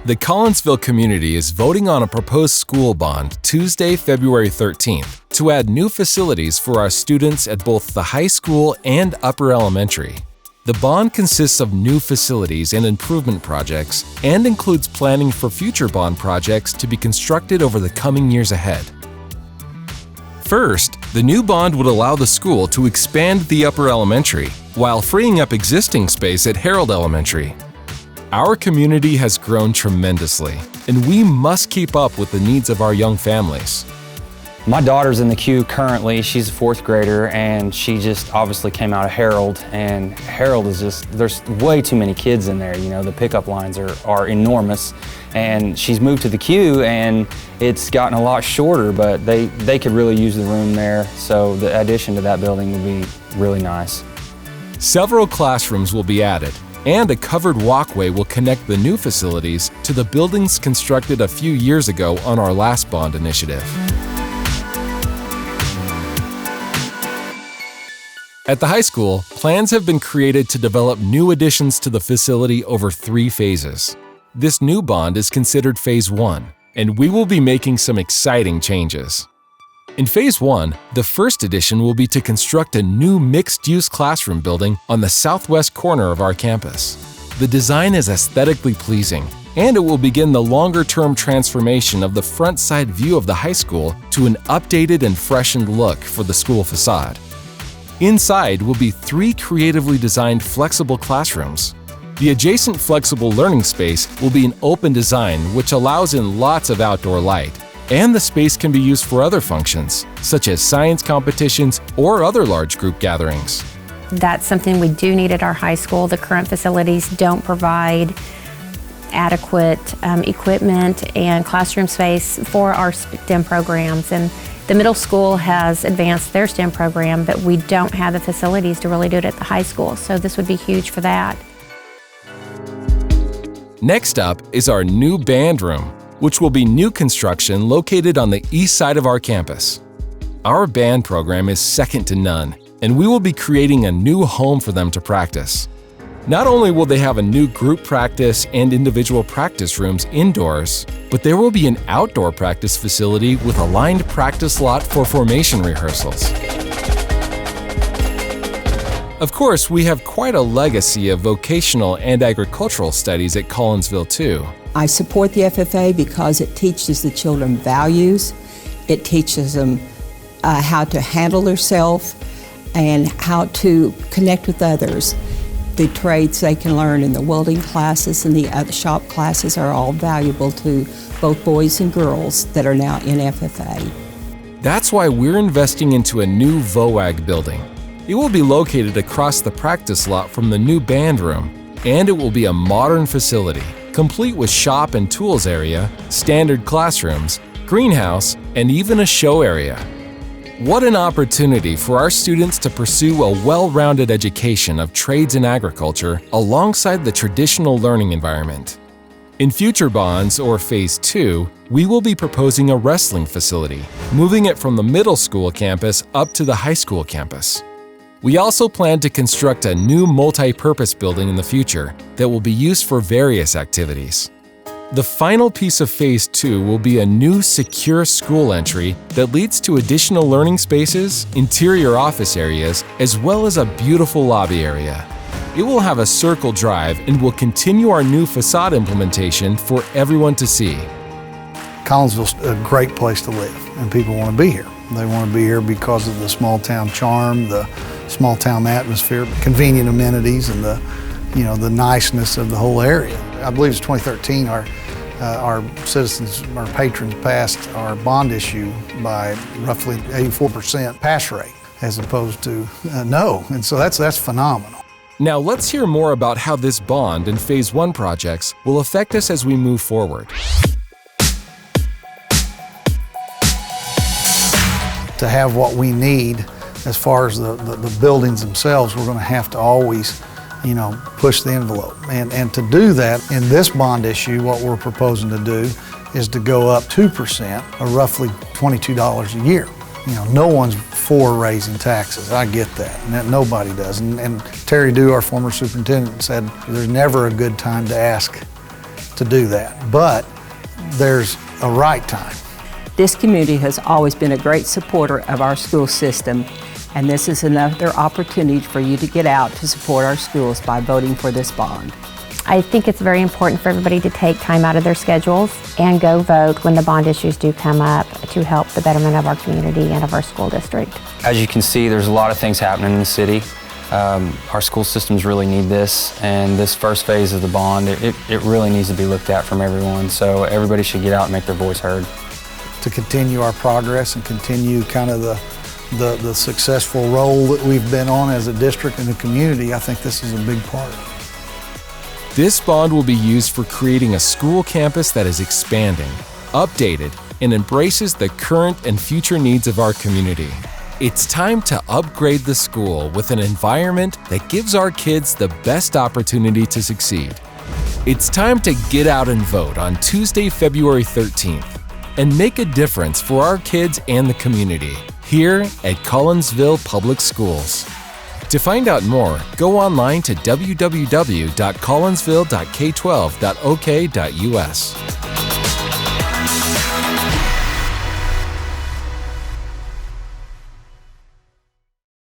The Collinsville community is voting on a proposed school bond Tuesday, February 13th to add new facilities for our students at both the high school and upper elementary. The bond consists of new facilities and improvement projects and includes planning for future bond projects to be constructed over the coming years ahead. First, the new bond would allow the school to expand the upper elementary while freeing up existing space at Harold Elementary. Our community has grown tremendously, and we must keep up with the needs of our young families. My daughter's in the queue currently. She's a fourth grader, and she just obviously came out of Harold, and Harold is there's way too many kids in there. You know, the pickup lines are enormous, and she's moved to the queue, and it's gotten a lot shorter, but they could really use the room there, so the addition to that building would be really nice. Several classrooms will be added, and a covered walkway will connect the new facilities to the buildings constructed a few years ago on our last bond initiative. At the high school, plans have been created to develop new additions to the facility over 3 phases. This new bond is considered Phase 1, and we will be making some exciting changes. In Phase 1, the first addition will be to construct a new mixed-use classroom building on the southwest corner of our campus. The design is aesthetically pleasing, and it will begin the longer-term transformation of the front side view of the high school to an updated and freshened look for the school facade. Inside will be 3 creatively designed flexible classrooms. The adjacent flexible learning space will be an open design which allows in lots of outdoor light, and the space can be used for other functions, such as science competitions or other large group gatherings. That's something we do need at our high school. The current facilities don't provide adequate equipment and classroom space for our STEM programs. And the middle school has advanced their STEM program, but we don't have the facilities to really do it at the high school, so this would be huge for that. Next up is our new band room, which will be new construction located on the east side of our campus. Our band program is second to none, and we will be creating a new home for them to practice. Not only will they have a new group practice and individual practice rooms indoors, but there will be an outdoor practice facility with a lined practice lot for formation rehearsals. Of course, we have quite a legacy of vocational and agricultural studies at Collinsville, too. I support the FFA because it teaches the children values, it teaches them how to handle themselves and how to connect with others. The trades they can learn in the welding classes and the other shop classes are all valuable to both boys and girls that are now in FFA. That's why we're investing into a new VOAG building. It will be located across the practice lot from the new band room, and it will be a modern facility, complete with shop and tools area, standard classrooms, greenhouse, and even a show area. What an opportunity for our students to pursue a well-rounded education of trades and agriculture alongside the traditional learning environment. In future bonds, or Phase 2, we will be proposing a wrestling facility, moving it from the middle school campus up to the high school campus. We also plan to construct a new multi-purpose building in the future that will be used for various activities. The final piece of Phase 2 will be a new secure school entry that leads to additional learning spaces, interior office areas, as well as a beautiful lobby area. It will have a circle drive and will continue our new facade implementation for everyone to see. Collinsville's a great place to live, and people want to be here. They want to be here because of the small town charm, the small town atmosphere, convenient amenities, and the niceness of the whole area. I believe it's 2013 our citizens, our patrons passed our bond issue by roughly 84% pass rate as opposed to no, and so that's phenomenal. Now let's hear more about how this bond and Phase 1 projects will affect us as we move forward. To have what we need as far as the buildings themselves, we're going to have to always push the envelope. And to do that, in this bond issue, what we're proposing to do is to go up 2%, or roughly $22 a year. No one's for raising taxes. I get that, and nobody does. And Terry Dew, our former superintendent, said there's never a good time to ask to do that. But there's a right time. This community has always been a great supporter of our school system, and this is another opportunity for you to get out to support our schools by voting for this bond. I think it's very important for everybody to take time out of their schedules and go vote when the bond issues do come up to help the betterment of our community and of our school district. As you can see, there's a lot of things happening in the city. Our school systems really need this, and this first phase of the bond, it really needs to be looked at from everyone, so everybody should get out and make their voice heard. To continue our progress and continue kind of the successful role that we've been on as a district and a community, I think this is a big part. This bond will be used for creating a school campus that is expanding, updated, and embraces the current and future needs of our community. It's time to upgrade the school with an environment that gives our kids the best opportunity to succeed. It's time to get out and vote on Tuesday, February 13th, and make a difference for our kids and the community here at Collinsville Public Schools. To find out more, go online to www.collinsville.k12.ok.us.